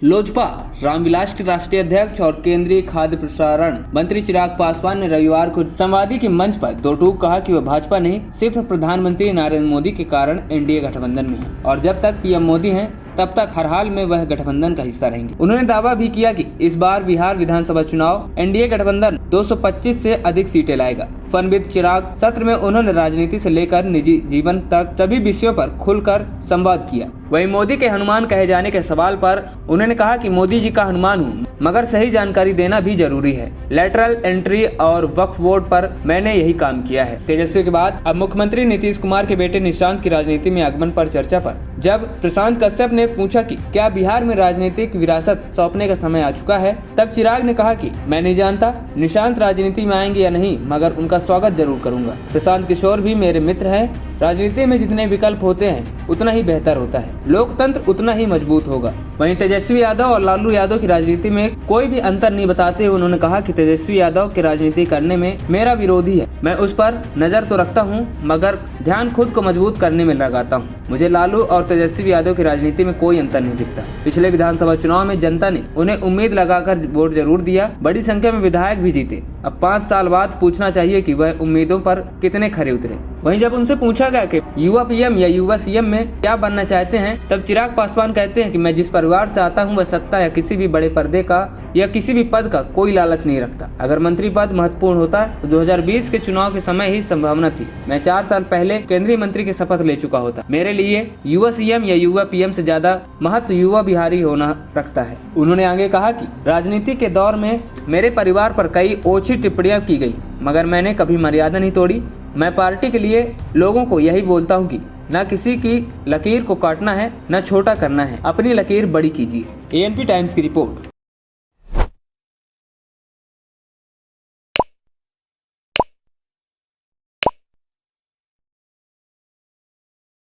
लोजपा रामविलास के राष्ट्रीय अध्यक्ष और केंद्रीय खाद्य प्रसारण मंत्री चिराग पासवान ने रविवार को संवादी के मंच पर दो टूक कहा कि वह भाजपा नहीं सिर्फ प्रधानमंत्री नरेंद्र मोदी के कारण एनडीए गठबंधन में है और जब तक पीएम मोदी हैं तब तक हर हाल में वह गठबंधन का हिस्सा रहेंगे। उन्होंने दावा भी किया कि इस बार बिहार विधानसभा चुनाव एनडीए गठबंधन 225 से अधिक सीटें लाएगा। फन विद चिराग सत्र में उन्होंने राजनीति से लेकर निजी जीवन तक सभी विषयों पर खुलकर संवाद किया। वहीं मोदी के हनुमान कहे जाने के सवाल पर उन्होंने कहा कि मोदी जी का हनुमान हूँ, मगर सही जानकारी देना भी जरूरी है। लेटरल एंट्री और वक्फ बोर्ड पर मैंने यही काम किया है। तेजस्वी के बाद अब मुख्यमंत्री नीतीश कुमार के बेटे निशांत की राजनीति में आगमन पर चर्चा पर जब प्रशांत कश्यप ने पूछा कि क्या बिहार में राजनीतिक विरासत सौंपने का समय आ चुका है, तब चिराग ने कहा कि मैं नहीं जानता निशांत राजनीति में आएंगे या नहीं, मगर उनका स्वागत जरूर करूंगा। प्रशांत किशोर भी मेरे मित्र हैं। राजनीति में जितने विकल्प होते हैं उतना ही बेहतर होता है, लोकतंत्र उतना ही मजबूत होगा। वहीं तेजस्वी यादव और लालू यादव की राजनीति में कोई भी अंतर नहीं बताते हुए उन्होंने कहा कि तेजस्वी यादव की राजनीति करने में मेरा विरोधी है। मैं उस पर नजर तो रखता हूं, मगर ध्यान खुद को मजबूत करने में लगाता हूं। मुझे लालू और तेजस्वी यादव की राजनीति में कोई अंतर नहीं दिखता। पिछले विधानसभा चुनाव में जनता ने उन्हें उम्मीद लगाकर वोट जरूर दिया, बड़ी संख्या में विधायक भी जीते। अब 5 साल बाद पूछना चाहिए कि वह उम्मीदों पर कितने खरे उतरे। वहीं जब उनसे पूछा गया कि युवा पीएम या युवा सीएम में क्या बनना चाहते हैं, तब चिराग पासवान कहते हैं कि मैं जिस परिवार से आता हूं वह सत्ता या किसी भी बड़े पर्दे का या किसी भी पद का कोई लालच नहीं रखता। अगर मंत्री पद महत्वपूर्ण होता तो 2020 के चुनाव के समय ही संभावना थी। मैं 4 साल पहले केंद्रीय मंत्री की शपथ ले चुका होता। मेरे लिए युवा सीएम या युवा पीएम से ज्यादा महत्व युवा बिहारी होना रखता है। उन्होंने आगे कहा कि राजनीति के दौर में मेरे परिवार पर कई ओछी टिप्पणियां की गई, मगर मैंने कभी मर्यादा नहीं तोड़ी। मैं पार्टी के लिए लोगों को यही बोलता हूं कि न किसी की लकीर को काटना है, न छोटा करना है, अपनी लकीर बड़ी कीजिए। एएनपी टाइम्स की रिपोर्ट।